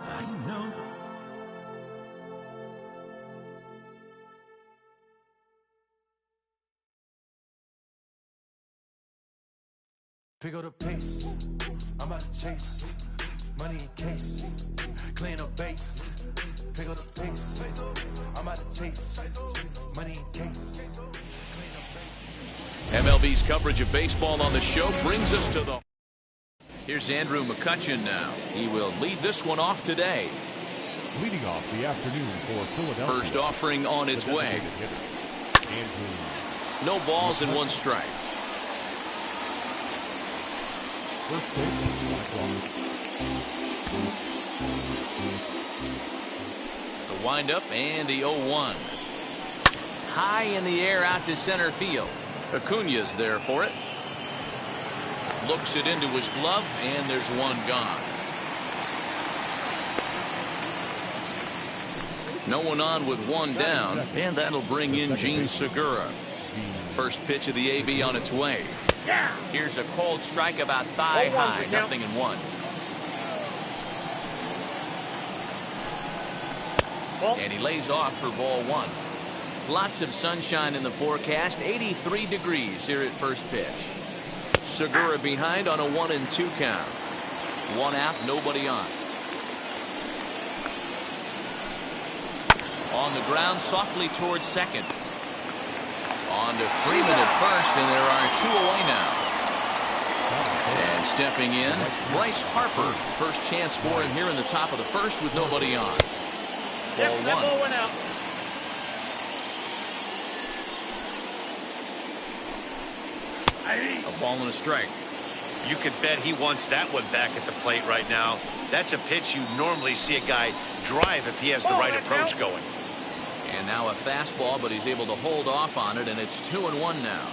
I know. Pick up the pace, I'm out to chase, money in case, clean up base. Pick up the pace, I'm out to chase, money in case, clean up base. MLB's coverage of baseball on the show brings us to the... Here's Andrew McCutchen now. He will lead this one off today. Leading off the afternoon for Philadelphia. First offering on its way. No balls and one strike. First The windup and the 0-1. High in the air out to center field. Acuña's there for it. Looks it into his glove, and there's one gone. No one on with one down, and that'll bring in Gene Segura. First pitch of the AB on its way. Here's a cold strike about thigh high, 0-1. And he lays off for ball one. Lots of sunshine in the forecast, 83 degrees here at first pitch. Segura behind on a 1-2 count. One out, nobody on. On the ground, softly towards second. On to Freeman at first, and there are two away now. And stepping in, Bryce Harper. First chance for him here in the top of the first with nobody on. Ball one. Ball went out. A ball and a strike. You could bet he wants that one back at the plate right now. That's a pitch you normally see a guy drive if he has the right approach going. And now a fastball, but he's able to hold off on it, and it's 2-1 now.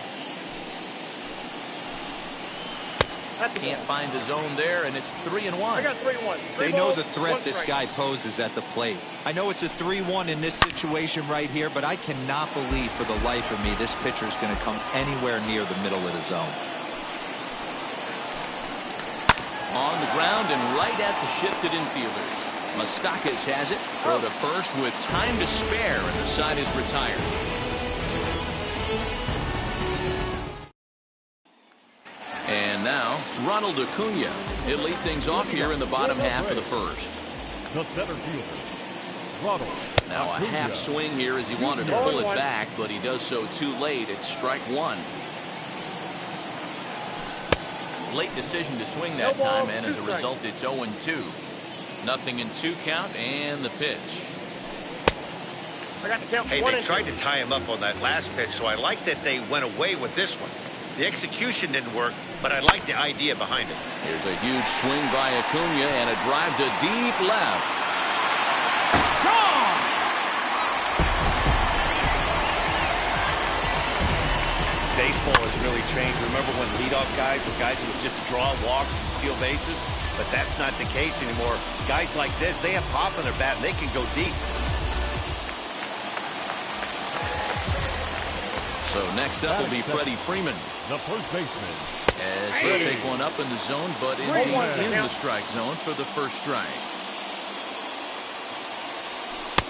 Can't find the zone there, and it's 3-1. I got 3-1. They know the threat this guy poses at the plate. I know it's a 3-1 in this situation right here, but I cannot believe for the life of me this pitcher is going to come anywhere near the middle of the zone. On the ground and right at the shifted infielders. Moustakas has it for the first with time to spare, and the side is retired. And now Ronald Acuña. He'll lead things off here in the bottom half of the first. The center fielder, Ronald. Now a half swing here as he wanted to pull it back, but he does so too late. It's strike one. Late decision to swing that time, and as a result it's 0-2. 0-2 count, and the pitch. I got the count. Hey, they tried to tie him up on that last pitch, so I like that they went away with this one. The execution didn't work, but I like the idea behind it. Here's a huge swing by Acuña and a drive to deep left. Gone! Baseball has really changed. Remember when leadoff guys were guys who would just draw walks and steal bases? But that's not the case anymore. Guys like this, they have pop in their bat and they can go deep. So next up will be Freddie Freeman. The first baseman. As he'll take one up in the zone, but in the strike zone for the first strike.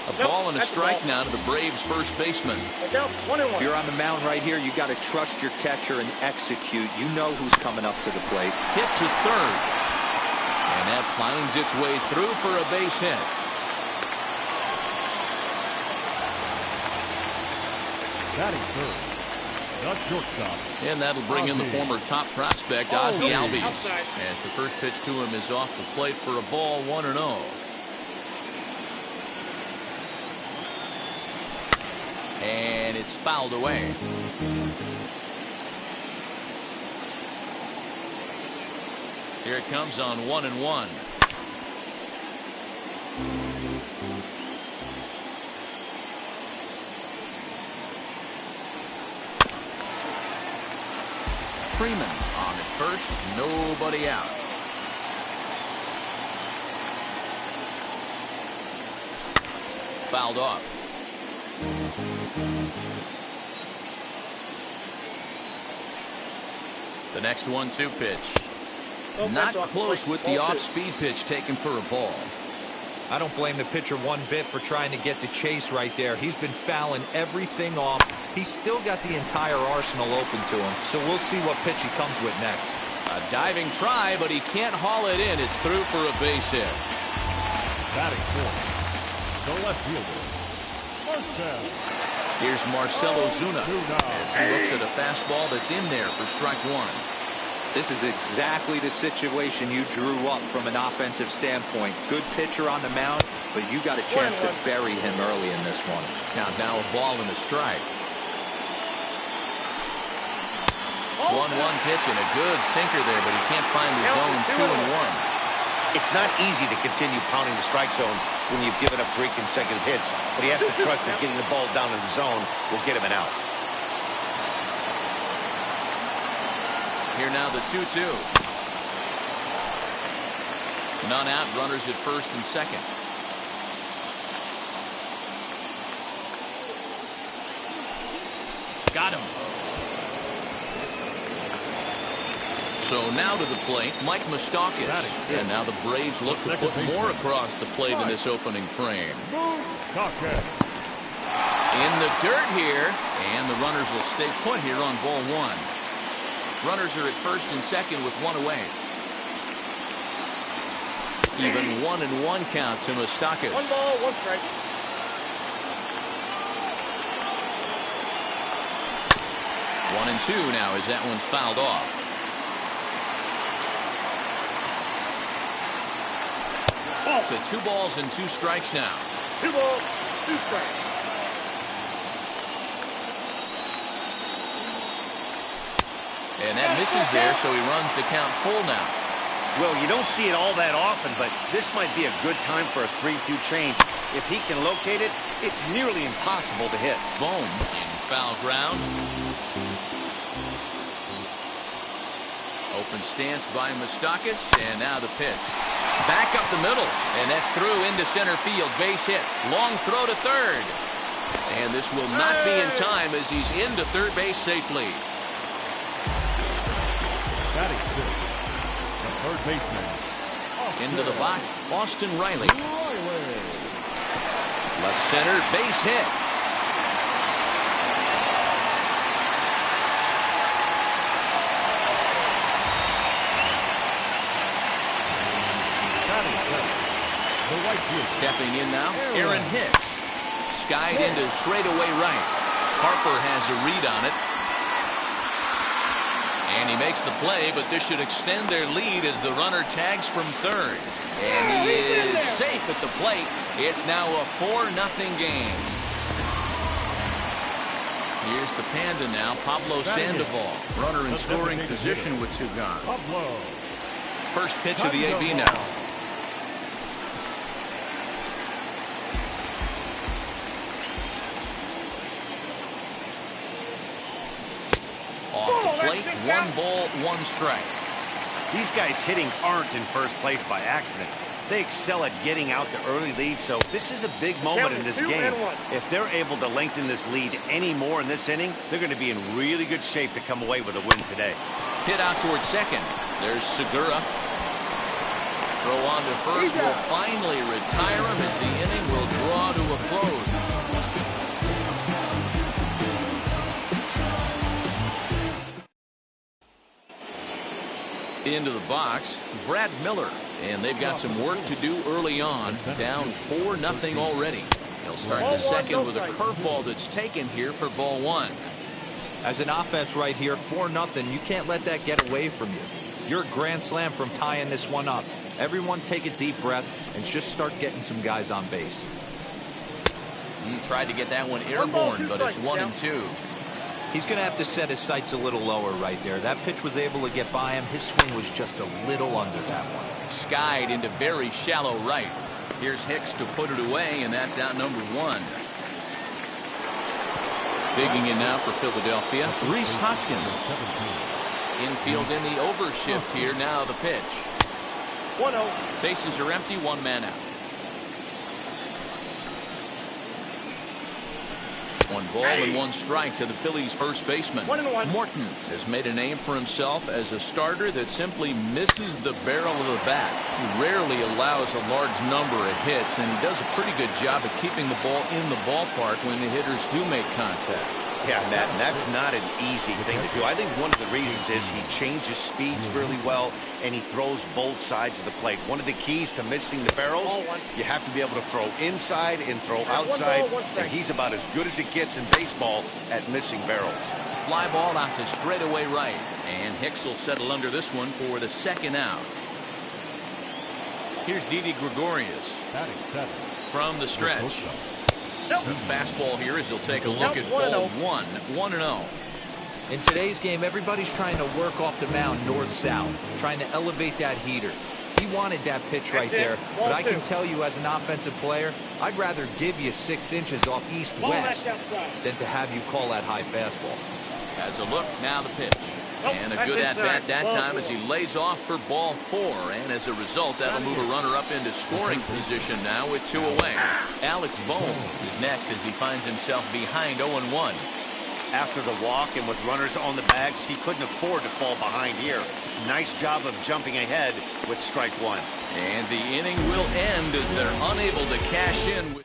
A ball and a strike now to the Braves' first baseman. If you're on the mound right here, you got to trust your catcher and execute. You know who's coming up to the plate. Hit to third. And that finds its way through for a base hit. Batting third, the shortstop. And that'll bring in the former top prospect, Ozzie Albies. As the first pitch to him is off the plate for a ball, 1-0. And it's fouled away. Here it comes on 1-1. Freeman on at first, nobody out. Fouled off. The next 1-2 pitch. Not close with the off-speed pitch taken for a ball. I don't blame the pitcher one bit for trying to get the chase right there. He's been fouling everything off. He's still got the entire arsenal open to him, so we'll see what pitch he comes with next. A diving try, but he can't haul it in. It's through for a base hit. Batting fourth, the left fielder, Marcel. Here's Marcell Ozuna as he looks at a fastball that's in there for strike one. This is exactly the situation you drew up from an offensive standpoint. Good pitcher on the mound, but you got a chance to bury him early in this one. Count now a ball and a strike. 1-1 pitch and a good sinker there, but he can't find the zone. 2-1. It's not easy to continue pounding the strike zone when you've given up 3 consecutive hits, but he has to trust that getting the ball down in the zone will get him an out. Here now the 2-2. None out, runners at first and second. Got him. So now to the plate, Mike Moustakas. And now the Braves look to put more across the plate in this opening frame. In the dirt here, and the runners will stay put here on ball one. Runners are at first and second with one away. Even 1-1 count to Moustakas. 1 ball, 1 strike. One and two now as that one's fouled off. To 2 balls and 2 strikes now. 2 balls, 2 strikes. And that misses there, so he runs the count full now. Well, you don't see it all that often, but this might be a good time for a 3-2 change. If he can locate it, it's nearly impossible to hit. Bohm in foul ground. Open stance by Moustakas, and now the pitch. Back up the middle, and that's through into center field. Base hit. Long throw to third. And this will not be in time as he's into third base safely. Batting fifth, the third baseman. Into the box, Austin Riley. Left center, base hit. The right field. Stepping in now, Aaron Hicks. Skied into straightaway right. Harper has a read on it. And he makes the play, but this should extend their lead as the runner tags from third. And he is safe at the plate. It's now a 4-0 game. Here's the Panda now, Pablo Sandoval. Runner in scoring position with 2 gone. First pitch of the AB now. Off the plate, 1 ball, 1 strike. These guys hitting aren't in first place by accident. They excel at getting out to early leads, so this is a big moment in this game. If they're able to lengthen this lead any more in this inning, they're going to be in really good shape to come away with a win today. Hit out towards second. There's Segura. Throw on to first will finally retire him as the inning will draw to a close. Into the box, Brad Miller, and they've got some work to do early on. Down 4-0 already. He'll start the second with a curveball that's taken here for ball 1. As an offense right here, 4-0, you can't let that get away from you. You're a grand slam from tying this one up. Everyone take a deep breath and just start getting some guys on base. He tried to get that one airborne, but it's 1-2. He's going to have to set his sights a little lower right there. That pitch was able to get by him. His swing was just a little under that one. Skied into very shallow right. Here's Hicks to put it away, and that's out number 1. Digging in now for Philadelphia, Rhys Hoskins. Infield in the overshift here. Now the pitch. 1-0. Bases are empty, 1 man out. One ball and one strike to the Phillies' first baseman. 1-1. Morton has made a name for himself as a starter that simply misses the barrel of the bat. He rarely allows a large number of hits, and he does a pretty good job of keeping the ball in the ballpark when the hitters do make contact. Yeah, Matt, and that's not an easy thing to do. I think one of the reasons is he changes speeds really well, and he throws both sides of the plate. One of the keys to missing the barrels, you have to be able to throw inside and throw outside, and he's about as good as it gets in baseball at missing barrels. Fly ball out to straightaway right, and Hicks will settle under this one for the second out. Here's Didi Gregorius Batting 7. from the stretch. The fastball here as he'll take a look at ball 1-0. In today's game, everybody's trying to work off the mound north-south, trying to elevate that heater. He wanted that pitch right there, but I can tell you as an offensive player, I'd rather give you 6 inches off east-west than to have you call that high fastball. As a look, now the pitch. And a good at-bat that time as he lays off for ball 4. And as a result, that'll move a runner up into scoring position now with 2 away. Alec Bohm is next as he finds himself behind 0-1. After the walk and with runners on the bags, he couldn't afford to fall behind here. Nice job of jumping ahead with strike 1. And the inning will end as they're unable to cash in.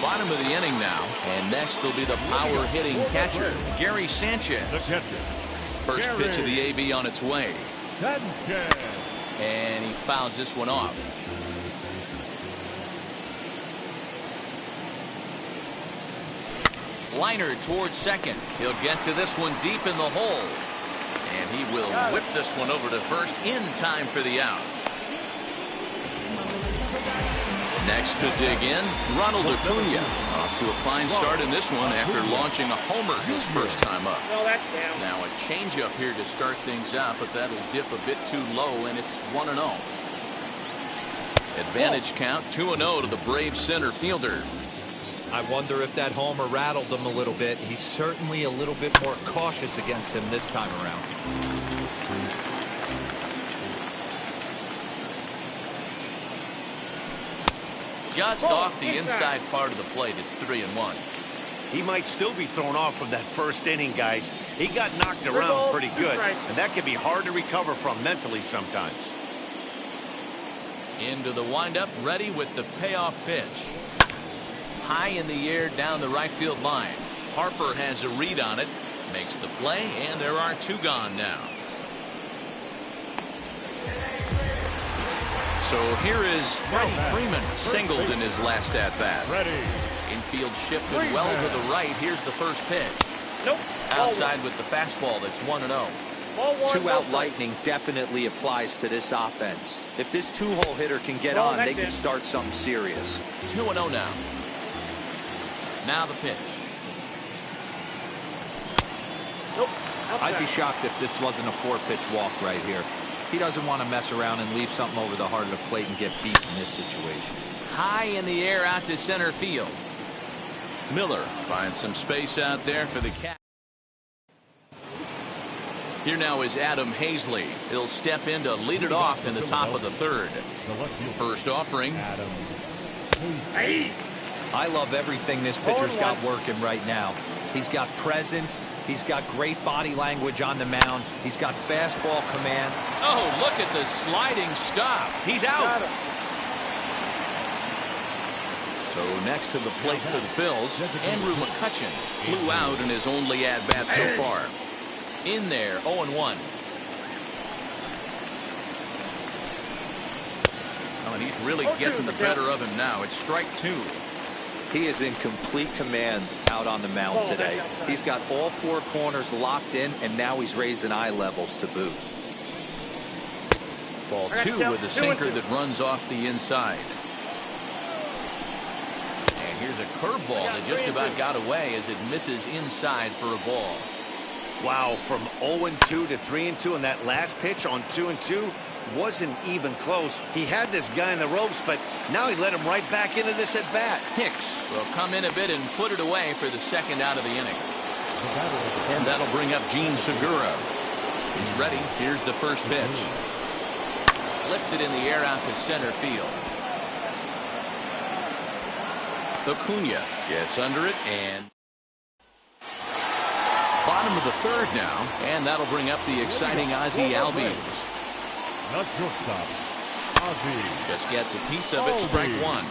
Bottom of the inning now, and next will be the power-hitting catcher, Gary Sanchez. The catcher. First pitch of the AB on its way. Sanchez. And he fouls this one off. Liner towards second. He'll get to this one deep in the hole. And he will whip this one over to first in time for the out. Next to dig in, Ronald Acuna. Off to a fine start in this one after launching a homer his first time up. Now a changeup here to start things out, but that'll dip a bit too low, and it's 1-0. Advantage count 2-0 to the Braves center fielder. I wonder if that homer rattled him a little bit. He's certainly a little bit more cautious against him this time around. Just off the inside part of the plate, it's 3-1. He might still be thrown off from that first inning, guys. He got knocked around pretty good, and that can be hard to recover from mentally sometimes. Into the windup, ready with the payoff pitch. High in the air down the right field line. Harper has a read on it, makes the play, and there are 2 gone now. So here is Freddie Freeman, singled in his last at-bat. Infield shifted well to the right. Here's the first pitch. Outside with the fastball, that's 1-0. 2-out lightning definitely applies to this offense. If this 2-hole hitter can get on, they can start something serious. 2-0 now. Now the pitch. I'd be shocked if this wasn't a 4-pitch walk right here. He doesn't want to mess around and leave something over the heart of the plate and get beat in this situation. High in the air out to center field. Miller finds some space out there for the catch. Here now is Adam Hazley. He'll step in to lead it off in the top of the 3rd. First offering. I love everything this pitcher's got working right now. He's got presence. He's got great body language on the mound. He's got fastball command. Oh, look at the sliding stop. He's out. So next to the plate for the Phils, Andrew McCutchen flew out in his only at-bat so far. In there, 0-1. Oh, and he's really getting the better of him now. It's strike 2. He is in complete command out on the mound today. He's got all 4 corners locked in, and now he's raising eye levels to boot. Ball 2 with a sinker that runs off the inside. And here's a curveball that just about got away as it misses inside for a ball. Wow, from 0-2 to 3-2, and that last pitch on 2-2 wasn't even close. He had this guy in the ropes, but now he let him right back into this at bat. Hicks will come in a bit and put it away for the second out of the inning. And that'll bring up Gene Segura. He's ready. Here's the first pitch. Lifted in the air out to center field. Acuna gets under it, and bottom of the third now, and that'll bring up the exciting Ozzie Albies. Not shortstop. Ozzie. Just gets a piece of it, strike one.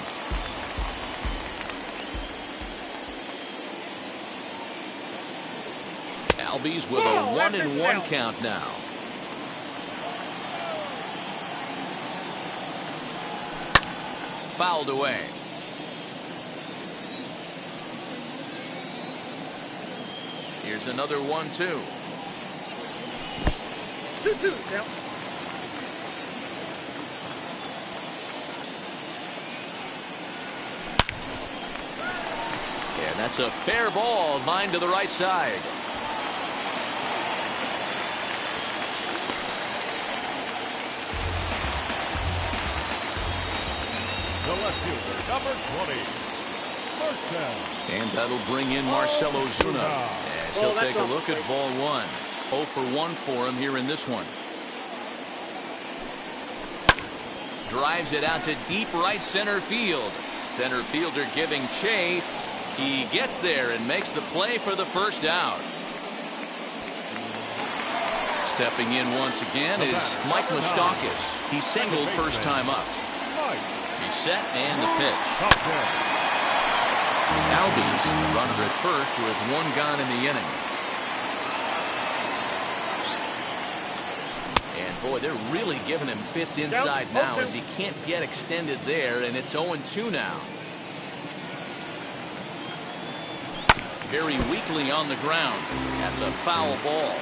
Albies with a 1-1 count now. Fouled away. Here's another 1-2. 2-2 count. And that's a fair ball, line to the right side. The left fielder, number 20. First down. And that'll bring in Marcell Ozuna as he'll take a look at ball one. 0 for 1 for him here in this one. Drives it out to deep right center field. Center fielder giving chase. He gets there and makes the play for the first out. Stepping in once again is Mike Moustakas. He singled first time up. He's set and the pitch. Albies runner at first with 1 gone in the inning. And boy, they're really giving him fits inside now as he can't get extended there, and it's 0-2 now. Very weakly on the ground. That's a foul ball.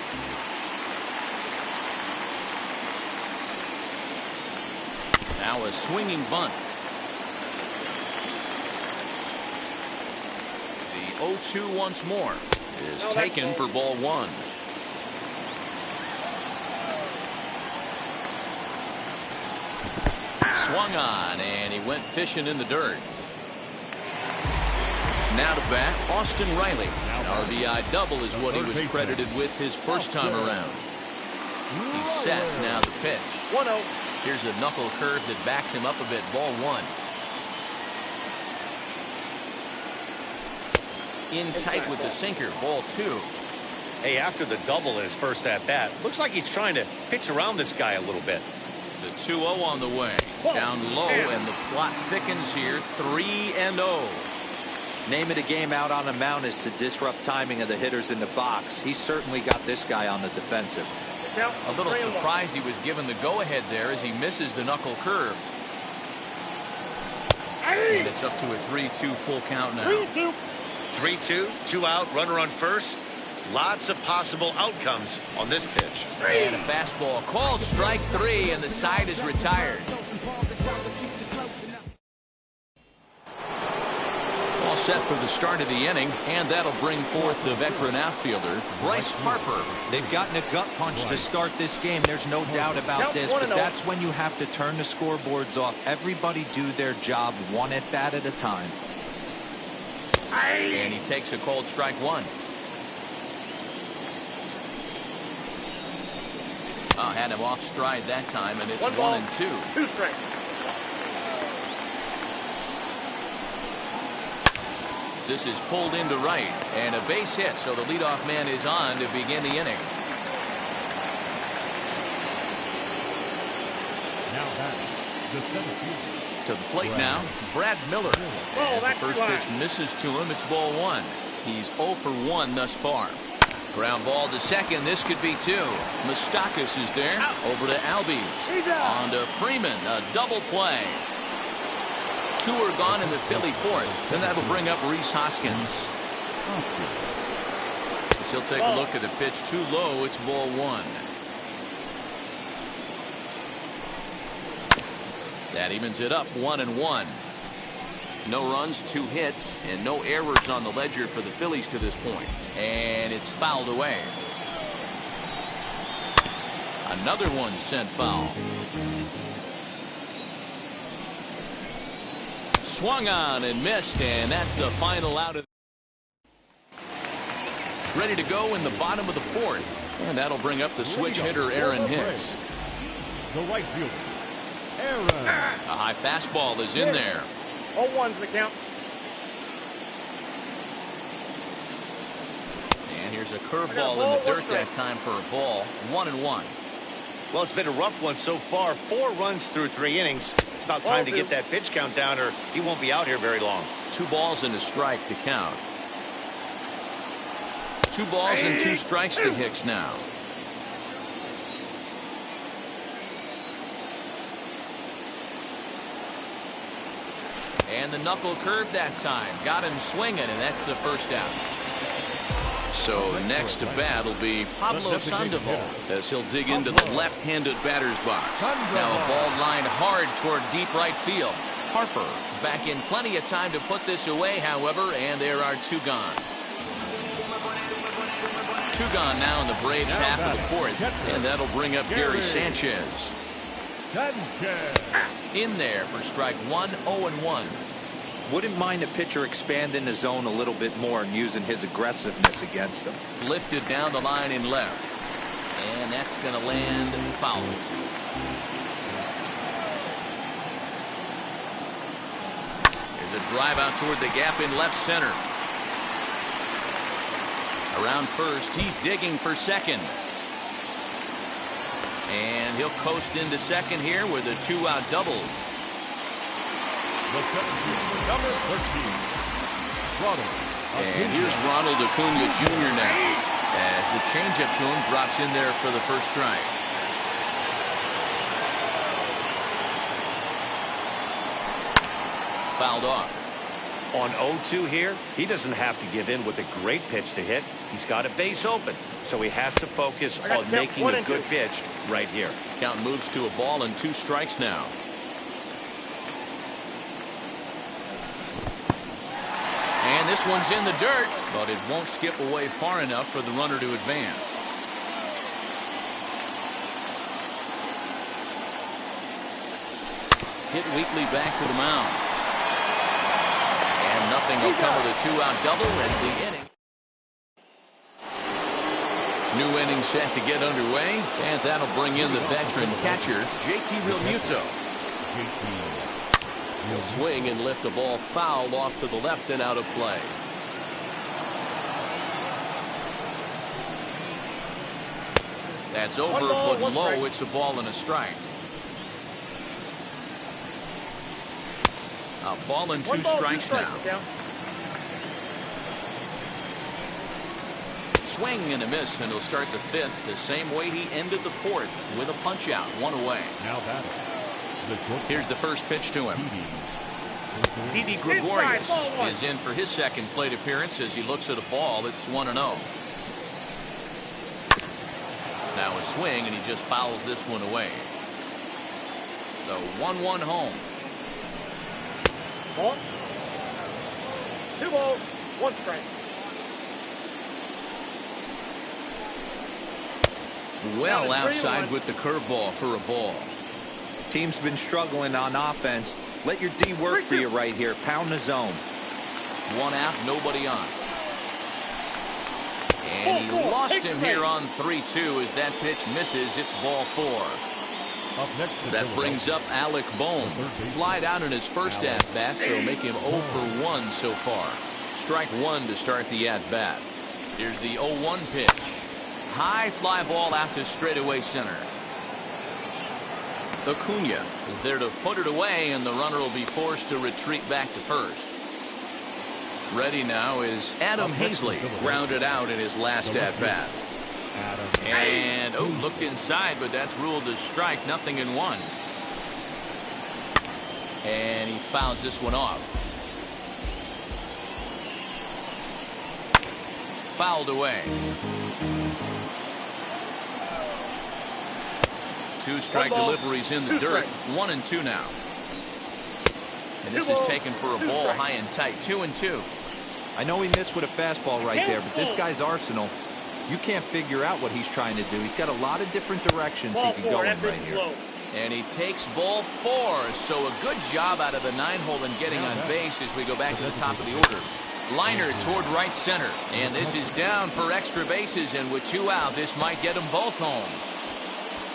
Now a swinging bunt. The 0-2 once more is taken for ball one. Swung on, and he went fishing in the dirt. Now to bat, Austin Riley. An RBI double is what he was credited with his first time around. He's set, now the pitch. 1-0. Here's a knuckle curve that backs him up a bit, ball one. In tight with the sinker, ball two. Hey, after the double in his first at-bat, looks like he's trying to pitch around this guy a little bit. The 2-0 on the way. Down low, and the plot thickens here, 3-0. Name of the game out on the mound is to disrupt timing of the hitters in the box. He's certainly got this guy on the defensive. A little surprised he was given the go-ahead there as he misses the knuckle curve. And it's up to a 3-2 full count now. 3-2, 2 out, runner on first. Lots of possible outcomes on this pitch. And a fastball called strike three, and the side is retired. All set for the start of the inning, and that'll bring forth the veteran outfielder, Bryce Harper. They've gotten a gut punch to start this game. There's no doubt about this, but that's when you have to turn the scoreboards off. Everybody do their job one at bat at a time. And he takes a cold strike one. Had him off stride that time, and it's 1-2. 2 strikes. This is pulled into right, and a base hit, so the leadoff man is on to begin the inning. Now back, the center fielder. To the plate now, Brad Miller. As the first pitch misses to him, it's ball one. He's 0 for 1 thus far. Ground ball to second. This could be 2. Moustakas is there. Over to Albies. On to Freeman. A double play. 2 are gone in the Philly fourth. And that'll bring up Rhys Hoskins. As he'll take a look at the pitch. Too low. It's ball one. That evens it up 1-1. No runs, 2 hits, and no errors on the ledger for the Phillies to this point. And it's fouled away. Another one sent foul. Swung on and missed, and that's the final out of. Ready to go in the bottom of the fourth. And that'll bring up the switch hitter, Aaron Hicks. The right fielder, Aaron. A high fastball is in there. 0-1's the count. Here's a curveball in the dirt that time for a ball. 1-1. Well, it's been a rough one so far. 4 runs through 3 innings. It's about time to get that pitch count down, or he won't be out here very long. 2 balls and a strike to count. 2 balls and 2 strikes to Hicks now. And the knuckle curve that time. Got him swinging, and that's the first out. So next to bat will be Pablo Sandoval as he'll dig into the left-handed batter's box. Now a ball lined hard toward deep right field. Harper is back in plenty of time to put this away, however, and there are 2 gone. 2 gone now in the Braves half of the 4th, and that'll bring up Gary Sanchez. In there for strike 1, 0-1. Wouldn't mind a pitcher expanding the zone a little bit more and using his aggressiveness against him. Lifted down the line in left. And that's going to land foul. There's a drive out toward the gap in left center. Around first, he's digging for second. And he'll coast into second here with a 2-out double. Number 13, and here's Ronald Acuna Jr. now, as the changeup to him drops in there for the first strike. Fouled off. On 0-2 here, he doesn't have to give in with a great pitch to hit. He's got a base open, so he has to focus on making a good pitch right here. Count moves to a ball and 2 strikes now. And this one's in the dirt, but it won't skip away far enough for the runner to advance. Hit weakly back to the mound. And nothing will come with a 2-out double as the inning. New inning set to get underway, and that'll bring in the veteran catcher, JT Realmuto. He'll swing and lift the ball foul off to the left and out of play. That's over, but low. It's a ball and a strike. A ball and 2 strikes now. Swing and a miss, and he'll start the 5th the same way he ended the 4th with a punch out, 1 away. now batting. Here's the first pitch to him. Didi Gregorius is in for his second plate appearance as he looks at a ball that's 1-0. Now a swing, and he just fouls this one away. The 1-1 home. 2 balls, 1 strike. Well outside with the curveball for a ball. Team's been struggling on offense. Let your D work for you right here. Pound the zone. 1 out, nobody on. And he lost him here on 3-2 as that pitch misses. It's ball 4. That brings up Alec Bohm. Flied out in his first at-bat, so make him 0 for 1 so far. Strike 1 to start the at-bat. Here's the 0-1 pitch. High fly ball out to straightaway center. Acuna is there to put it away, and the runner will be forced to retreat back to first. Ready now is Adam Hazley, grounded out in his last at-bat. And, looked inside, but that's ruled as strike, 0-1. And he fouls this one off. Fouled away. 2 strike deliveries in the dirt. 1-2 now. And this is taken for a ball high and tight. 2-2. I know he missed with a fastball right there, but this guy's arsenal, you can't figure out what he's trying to do. He's got a lot of different directions he could go in right here. And he takes ball 4. So a good job out of the 9-hole in getting on base as we go back to the top of the order. Liner toward right center. And this is down for extra bases. And with 2 out, this might get them both home.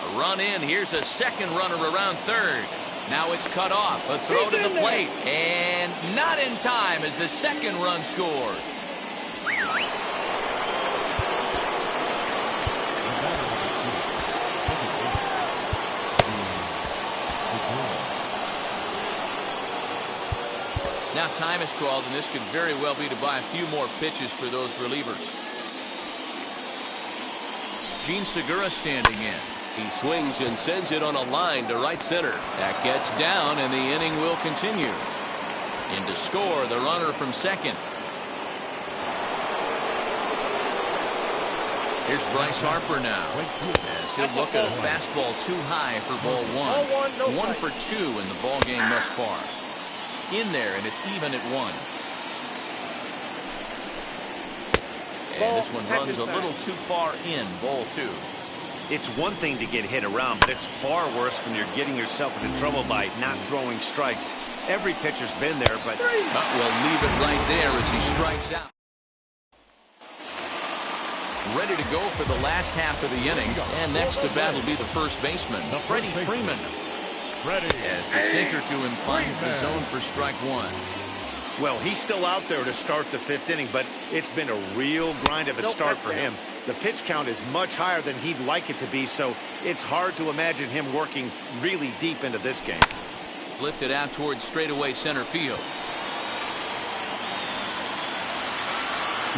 A run in. Here's a second runner around third. Now it's cut off. A throw to the plate. And not in time as the second run scores. Now time is called, and this could very well be to buy a few more pitches for those relievers. Gene Segura standing in. He swings and sends it on a line to right center. That gets down, and the inning will continue. In to score, the runner from second. Here's Bryce Harper now, as he'll look at a fastball too high for ball one. 1 for 2 in the ball game thus far. In there, and it's even at 1. And this one runs a little too far in, ball 2. It's one thing to get hit around, but it's far worse when you're getting yourself into trouble by not throwing strikes. Every pitcher's been there, but we'll leave it right there as he strikes out. Ready to go for the last half of the inning, and next to bat will be the first baseman, Freddie Freeman. As the sinker to him finds the zone for strike 1. well, he's still out there to start the 5th inning, but it's been a real grind of a start for him. The pitch count is much higher than he'd like it to be, so it's hard to imagine him working really deep into this game. Lifted out towards straightaway center field.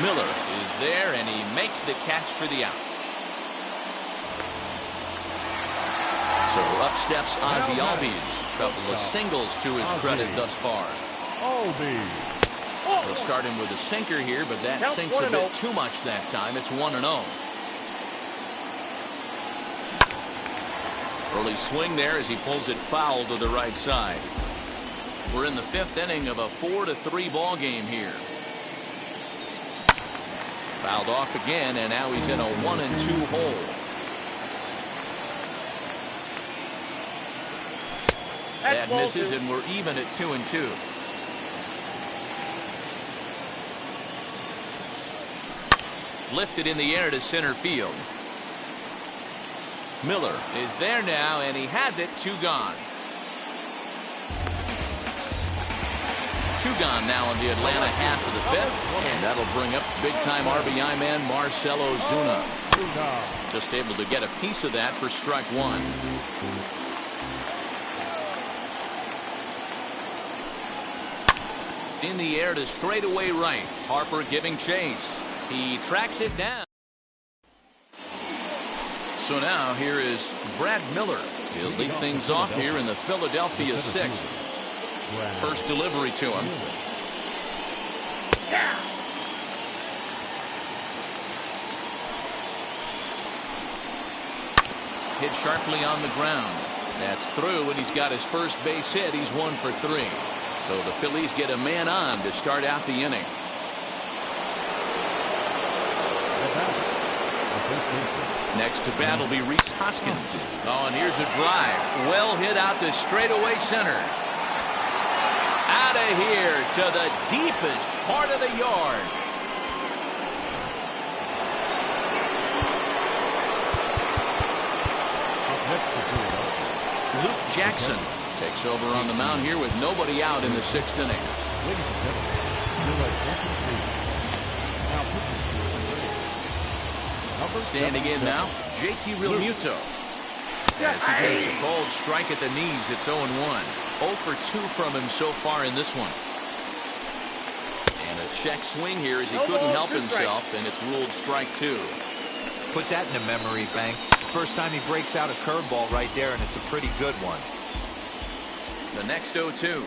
Miller is there, and he makes the catch for the out. So up steps Ozzie Albies. A couple of singles to his credit thus far. They'll start him with a sinker here, but that sinks a bit too much that time. It's 1-0. Early swing there as he pulls it foul to the right side. We're in the 5th inning of a 4-3 ball game here. Fouled off again, and now he's in a 1-2 hole. That misses, and we're even at 2-2. Lifted in the air to center field. Miller is there now, and he has it. 2 gone. 2 gone now in the Atlanta half of the 5th, and that'll bring up big-time RBI man Marcell Ozuna. Just able to get a piece of that for strike 1. In the air to straightaway right. Harper giving chase. He tracks it down. So now here is Brad Miller. He'll lead things off here in the Philadelphia 6th. First delivery to him. Hit sharply on the ground. That's through, and he's got his first base hit. He's 1 for 3. So the Phillies get a man on to start out the inning. Next to bat will be Rhys Hoskins. Oh, and here's a drive. Well hit out to straightaway center. Out of here to the deepest part of the yard. Luke Jackson takes over on the mound here with nobody out in the 6th inning. Standing in now, JT Realmuto. As he takes a cold strike at the knees, it's 0-1. 0 for 2 from him so far in this one. And a check swing here as he couldn't help himself, and it's ruled strike 2. Put that in a memory bank. First time he breaks out a curveball right there, and it's a pretty good one. The next 0-2.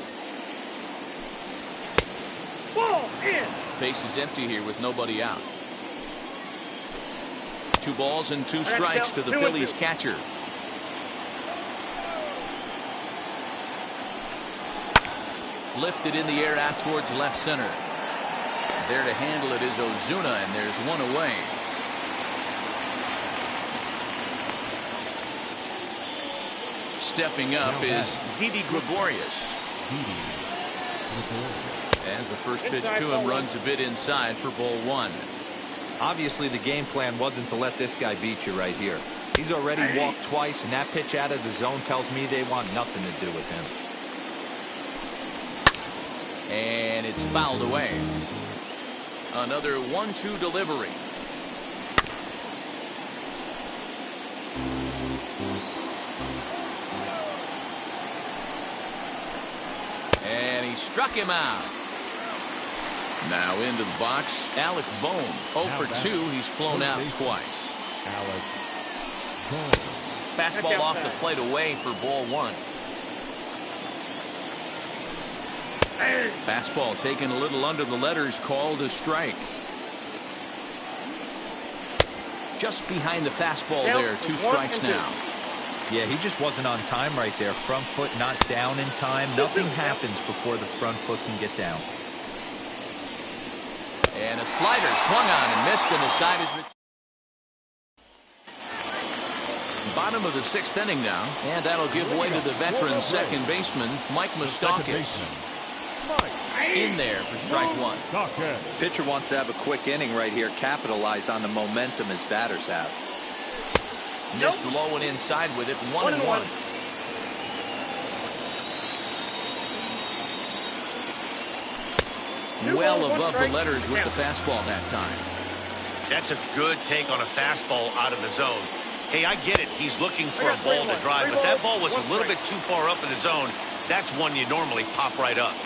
Ball in. Base is empty here with nobody out. 2 balls and 2 strikes to the Phillies catcher. Lifted in the air out towards left center. There to handle it is Ozuna, and there's 1 away. Stepping up is Didi Gregorius. As the first pitch to him runs a bit inside for ball 1. Obviously, the game plan wasn't to let this guy beat you right here. He's already walked twice, and that pitch out of the zone tells me they want nothing to do with him. And it's fouled away. Another 1-2 delivery. And he struck him out. Now into the box, Alec Bohm. 0 for 2. He's flown out twice. Alec Bohm. Fastball off the plate away for ball 1. Fastball taken a little under the letters, called a strike. Just behind the fastball there. 2 strikes now. Yeah, he just wasn't on time right there. Front foot not down in time. Nothing happens before the front foot can get down. And a slider swung on and missed, and the side is bottom of the 6th inning now, and that'll give way to the veteran second baseman, Mike Moustakas. In there for strike 1. Pitcher wants to have a quick inning right here, capitalize on the momentum his batters have. Missed low and inside with it. 1-1. Well above the letters with the fastball that time. That's a good take on a fastball out of the zone. Hey, I get it. He's looking for a ball to drive, but that ball was a little bit too far up in the zone. That's one you normally pop right up.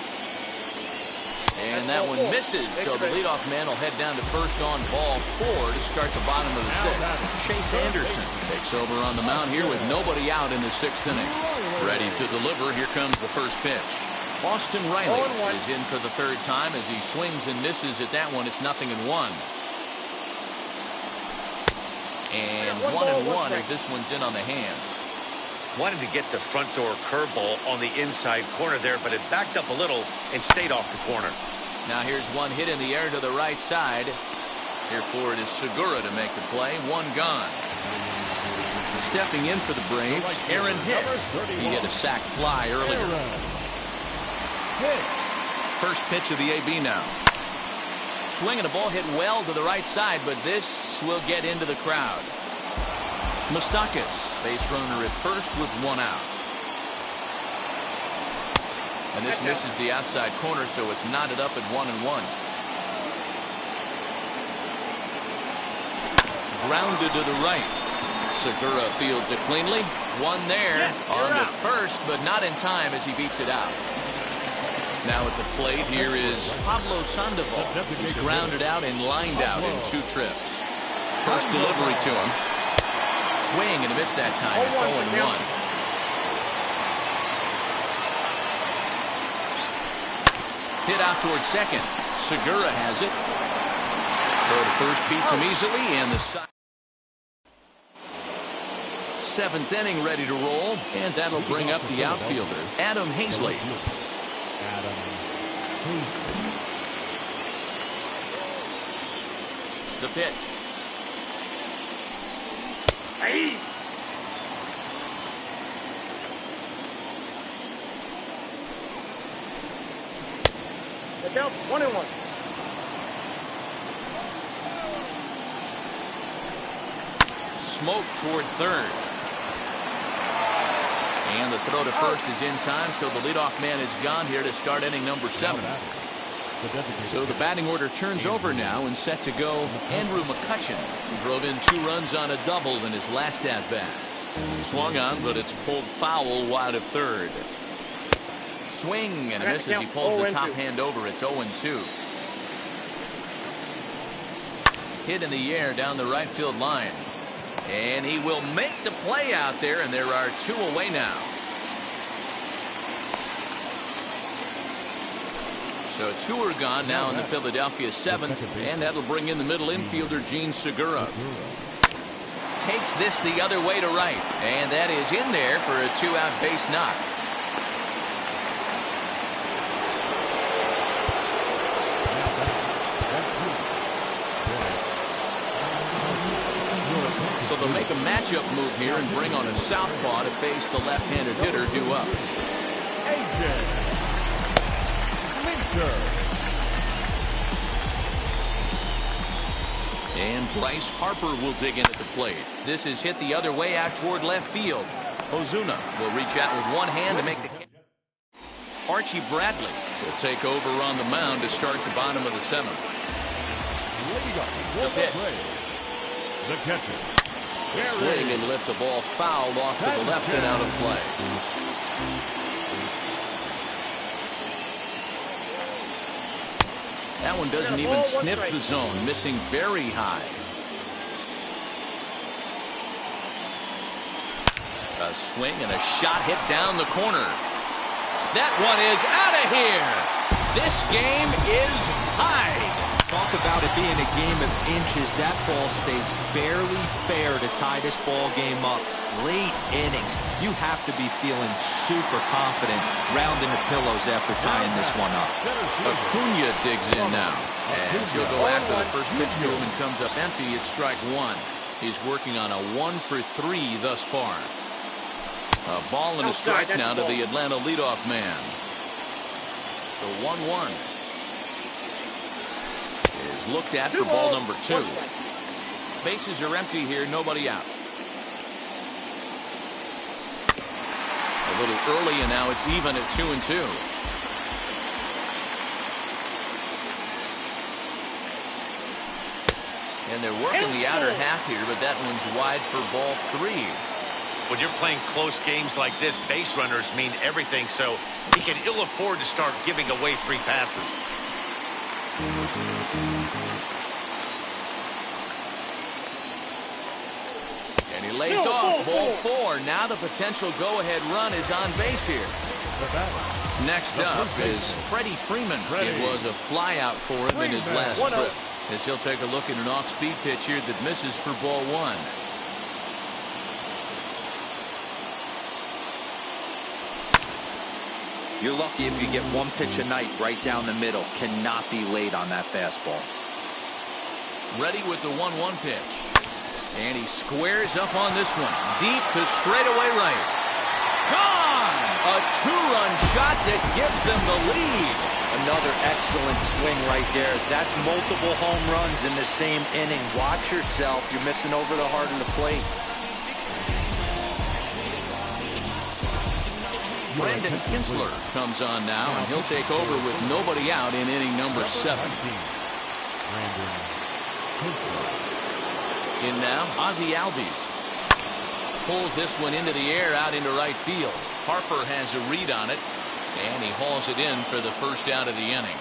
And that one misses, so the leadoff man will head down to first on ball 4 to start the bottom of the 6th. Chase Anderson takes over on the mound here with nobody out in the 6th inning. Ready to deliver. Here comes the first pitch. Austin Riley is in for the 3rd time as he swings and misses at that one. It's 0-1. And 1-1 as this one's in on the hands. Wanted to get the front door curveball on the inside corner there, but it backed up a little and stayed off the corner. Now here's one hit in the air to the right side. Here for it is Segura to make the play. 1 gone. Stepping in for the Braves, Aaron Hicks. He hit a sac fly earlier. First pitch of the AB now. Swinging a ball hit well to the right side, but this will get into the crowd. Moustakas, base runner at first with 1 out. And this misses the outside corner, so it's knotted up at 1-1. Grounded to the right. Segura fields it cleanly. 1 there. On to first, but not in time as he beats it out. Now at the plate, here is Pablo Sandoval. He's grounded out and lined out in 2 trips. First delivery to him. Swing and a miss that time. It's 0-1. Hit out towards second. Segura has it. Throw to first beats him easily, and the side. 7th inning ready to roll, and that'll bring up the outfielder, Adam Hazley. The pitch. The count 1-1. Smoke toward third. And the throw to first is in time, so the leadoff man is gone here to start inning number 7. So the batting order turns over now and set to go Andrew McCutchen, who drove in 2 runs on a double in his last at-bat. Swung on, but it's pulled foul wide of third. Swing and a miss as he pulls the top hand over. It's 0-2. Hit in the air down the right field line. And he will make the play out there, and there are 2 away now. So 2 are gone now in the Philadelphia 7th, and that'll bring in the middle infielder, Gene Segura. Takes this the other way to right, and that is in there for a 2-out base knock. So they'll make a matchup move here and bring on a southpaw to face the left-handed hitter due up. And Bryce Harper will dig in at the plate. This is hit the other way out toward left field. Ozuna will reach out with one hand to make the catch. Archie Bradley will take over on the mound to start the bottom of the 7th. The pitch. The catcher. Swing and lift the ball fouled off to the left and out of play. That one doesn't even sniff the zone, missing very high. A swing and a shot hit down the corner. That one is out of here. This game is tied. Talk about it being a game of inches. That ball stays barely fair to tie this ball game up. Late innings. You have to be feeling super confident rounding the pillows after tying this one up. Acuna digs in now. As he'll go after the first pitch to him and comes up empty. It's strike one. He's working on a 1-for-3 thus far. A ball and a strike now to the Atlanta leadoff man. The 1-1 is looked at for ball number 2. Bases are empty here, nobody out. A little early, and now it's even at 2-2. And they're working the outer half here, but that one's wide for ball 3. When you're playing close games like this, base runners mean everything, so he can ill afford to start giving away free passes. And he lays off ball 4. Now the potential go-ahead run is on base here. Next up is Freddie Freeman. It was a flyout for him in his last trip. As he'll take a look at an off-speed pitch here that misses for ball 1. You're lucky if you get one pitch a night right down the middle. Cannot be late on that fastball. Ready with the 1-1 pitch. And he squares up on this one. Deep to straightaway right. Gone! A 2-run shot that gives them the lead. Another excellent swing right there. That's multiple home runs in the same inning. Watch yourself. You're missing over the heart of the plate. Brandon Kinsler comes on now, and he'll take over with nobody out in inning number 7. In now, Ozzie Albies pulls this one into the air out into right field. Harper has a read on it, and he hauls it in for the first out of the inning.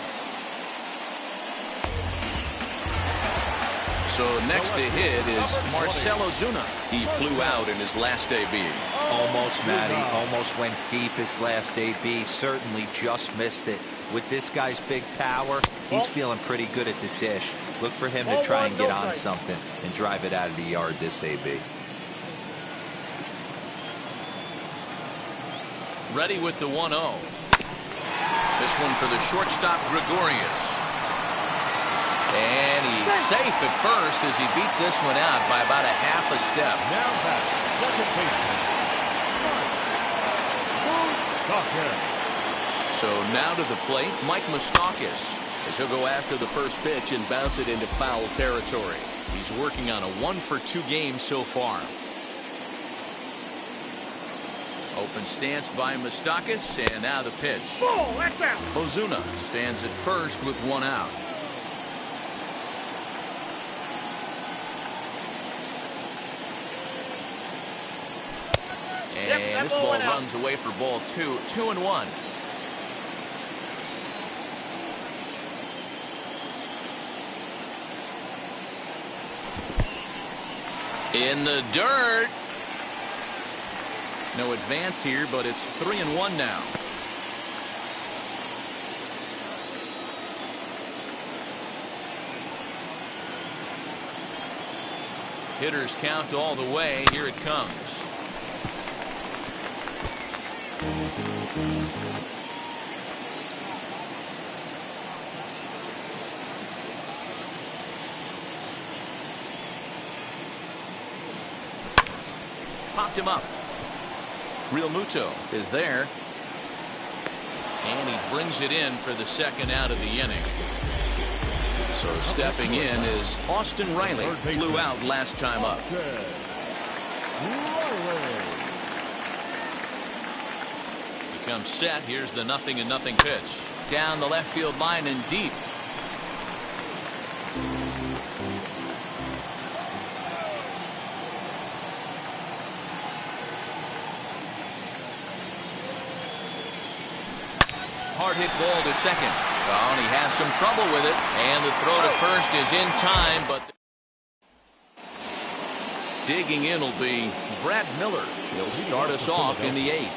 So next to hit is Marcell Ozuna. He flew out in his last AB. Almost, Matty. Almost went deep his last AB. Certainly just missed it. With this guy's big power, he's feeling pretty good at the dish. Look for him to try and get on something and drive it out of the yard this AB. Ready with the 1-0. This one for the shortstop, Gregorius. And he's safe at first as he beats this one out by about a half a step. Now back, second baseman. So now to the plate, Mike Moustakas, as he'll go after the first pitch and bounce it into foul territory. He's working on a 1-for-2 game so far. Open stance by Moustakas, and now the pitch. Ozuna stands at first with 1 out. And this ball runs away for ball 2. 2-1. In the dirt. No advance here, but it's 3-1 now. Hitters count all the way. Here it comes. Popped him up. Real Muto is there. And he brings it in for the second out of the inning. So stepping in is Austin Riley. Flew out last time up. Becomes set. Here's the 0-0 pitch. Down the left field line and deep. Hard hit ball to second. Oh, and he has some trouble with it. And the throw to first is in time, but digging in will be Brad Miller. He'll start us off in the 8th.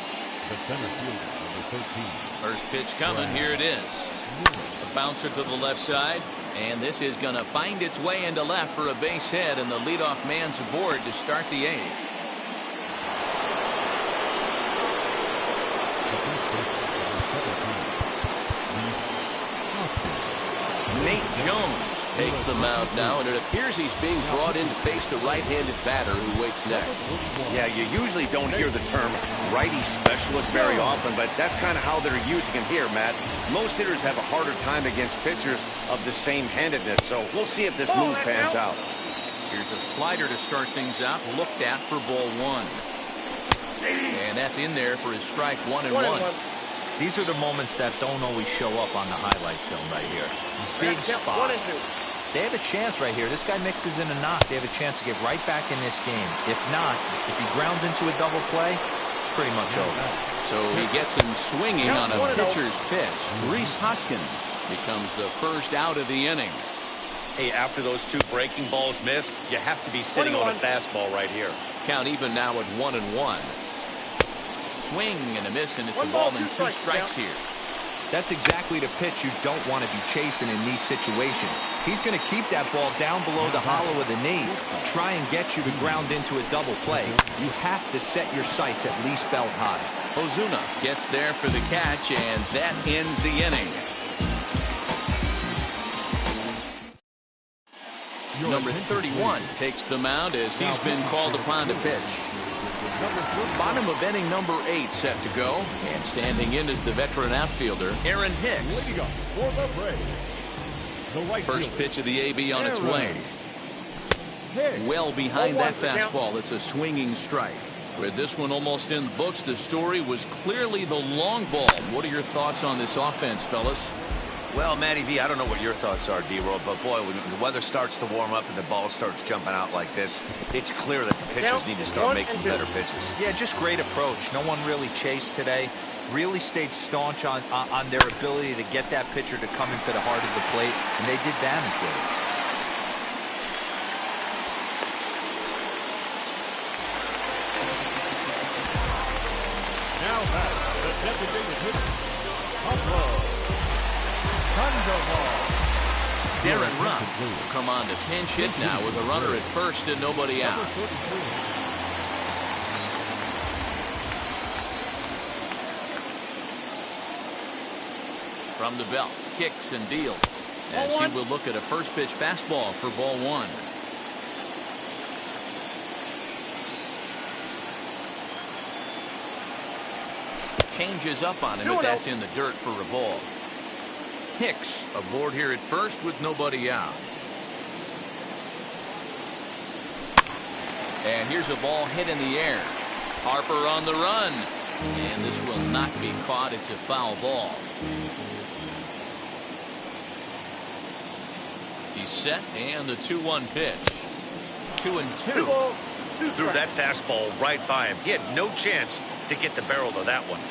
The center fielder, number 13. First pitch coming. Here it is. A bouncer to the left side. And this is going to find its way into left for a base hit, and the leadoff man's aboard to start the 8th. Nate Jones takes the mound now, and it appears he's being brought in to face the right-handed batter who waits next. Yeah, you usually don't hear the term righty specialist very often, but that's kind of how they're using him here, Matt. Most hitters have a harder time against pitchers of the same handedness, so we'll see if this move pans out. Here's a slider to start things out, looked at for ball 1. And that's in there for his strike 1-1. These are the moments that don't always show up on the highlight film right here. Big spot. They have a chance right here. This guy mixes in a knock. They have a chance to get right back in this game. If not, if he grounds into a double play, it's pretty much over. So he gets him swinging on a pitcher's pitch. Reese Hoskins becomes the first out of the inning. Hey, after those 2 breaking balls missed, you have to be sitting on a fastball right here. Count even now at 1-1. Swing and a miss, and it's a ball and 2 strikes here. That's exactly the pitch you don't want to be chasing in these situations. He's going to keep that ball down below the hollow of the knee, try and get you to ground into a double play. You have to set your sights at least belt high. Ozuna gets there for the catch, and that ends the inning. Number 31 takes the mound as he's been called upon to pitch. Bottom of inning number 8 set to go, and standing in is the veteran outfielder Aaron Hicks. First pitch of the AB on its way. Well behind that fastball. It's a swinging strike. With this one almost in the books, the story was clearly the long ball. What are your thoughts on this offense, fellas? Well, Matty V, I don't know what your thoughts are, D-Roll, but boy, when the weather starts to warm up and the ball starts jumping out like this, it's clear that the pitchers need to start making better pitches. Yeah, just great approach. No one really chased today. Really stayed staunch on their ability to get that pitcher to come into the heart of the plate, and they did damage with it. Now back, the designated hitter, Darren Ruff will come on to pinch hit now with a runner at first and nobody out. From the belt, kicks and deals as he will look at a first pitch fastball for ball 1. Changes up on him, but that's in the dirt for a ball. Hicks aboard here at first with nobody out. And here's a ball hit in the air. Harper on the run. And this will not be caught. It's a foul ball. He's set, and the 2-1 pitch. 2-2. Threw that fastball right by him. He had no chance to get the barrel of that one.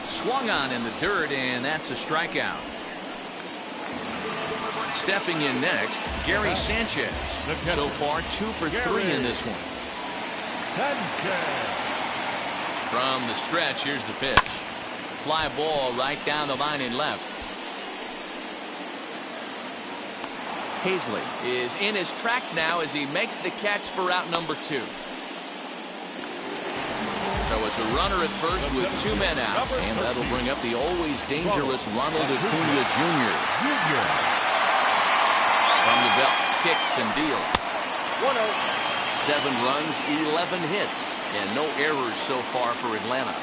Swung on in the dirt, and that's a strikeout. Stepping in next, Gary Sanchez. So far, 2 for 3 in this one. From the stretch, here's the pitch. Fly ball right down the line in left. Hazley is in his tracks now as he makes the catch for out number 2. So it's a runner at first with 2 men out, and that'll bring up the always dangerous Ronald Acuna Jr. From the belt, kicks and deals. 7 runs, 11 hits, and no errors so far for Atlanta.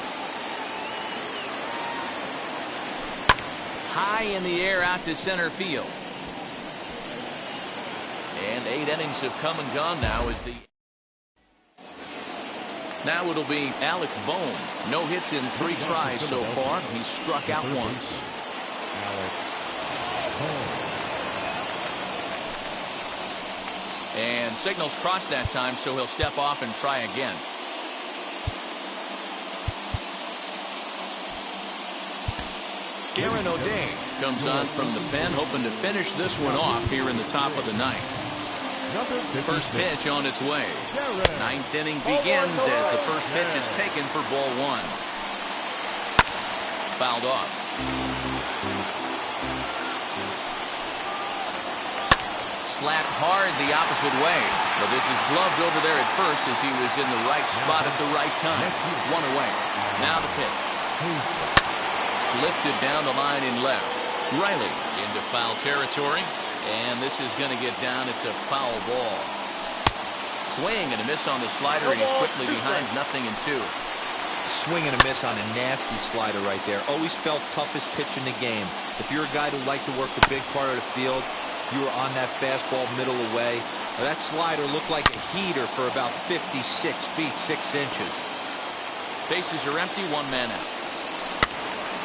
High in the air out to center field. And 8 innings have come and gone now as the... Now it'll be Alec Bohm. No hits in 3 tries so far. He's struck out once. And signals crossed that time, so he'll step off and try again. Aaron O'Day comes on from the pen, hoping to finish this one off here in the top of the ninth. First pitch on its way. Ninth inning begins as the first pitch is taken for ball one. Fouled off. Slapped hard the opposite way, but this is gloved over there at first as he was in the right spot at the right time. One away. Now the pitch. Lifted down the line in left. Riley into foul territory, and this is going to get down. It's a foul ball. Swing and a miss on the slider, and he's quickly behind 0-2. Swing and a miss on a nasty slider right there. Always felt toughest pitch in the game. If you're a guy who liked to work the big part of the field, you were on that fastball middle away. Now, that slider looked like a heater for about 56 feet 6 inches. Bases are empty, one man out.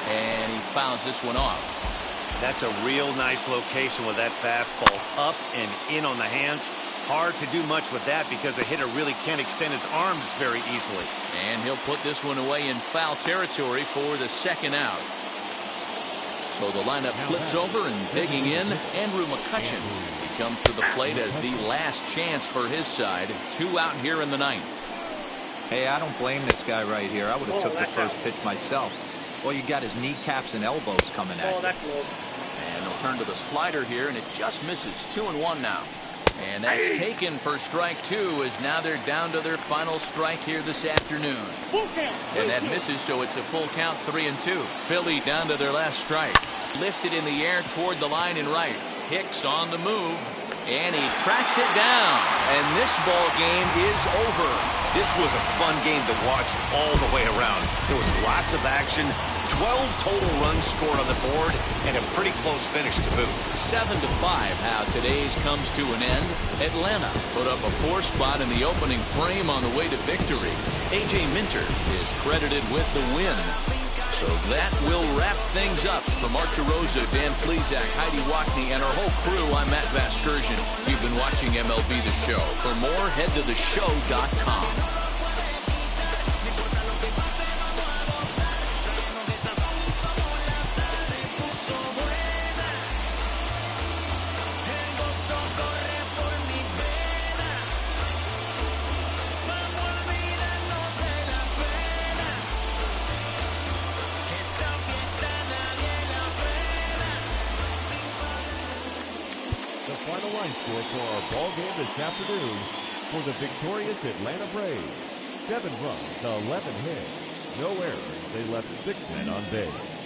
And he fouls this one off. That's a real nice location with that fastball up and in on the hands. Hard to do much with that because a hitter really can't extend his arms very easily. And he'll put this one away in foul territory for the second out. So the lineup flips over, and digging in, Andrew McCutchen. He comes to the plate as the last chance for his side. 2 out here in the ninth. Hey, I don't blame this guy right here. I would have took the first pitch myself. Well, you got his kneecaps and elbows coming at you. And they'll turn to the slider here, and it just misses. 2-1 now. And that's taken for strike 2, as now they're down to their final strike here this afternoon. And that misses, so it's a full count, 3-2. Philly down to their last strike. Lifted in the air toward the line and right. Hicks on the move, and he tracks it down. And this ball game is over. This was a fun game to watch all the way around. There was lots of action, 12 total runs scored on the board, and a pretty close finish to boot. 7-5, how today's comes to an end. Atlanta put up a 4 spot in the opening frame on the way to victory. A.J. Minter is credited with the win. So that will wrap things up. For Mark DeRosa, Dan Plesac, Heidi Wackney, and our whole crew, I'm Matt Vasgersian. You've been watching MLB The Show. For more, head to theshow.com. Final line score for our ball game this afternoon for the victorious Atlanta Braves. 7 runs, 11 hits, no errors. They left 6 men on base.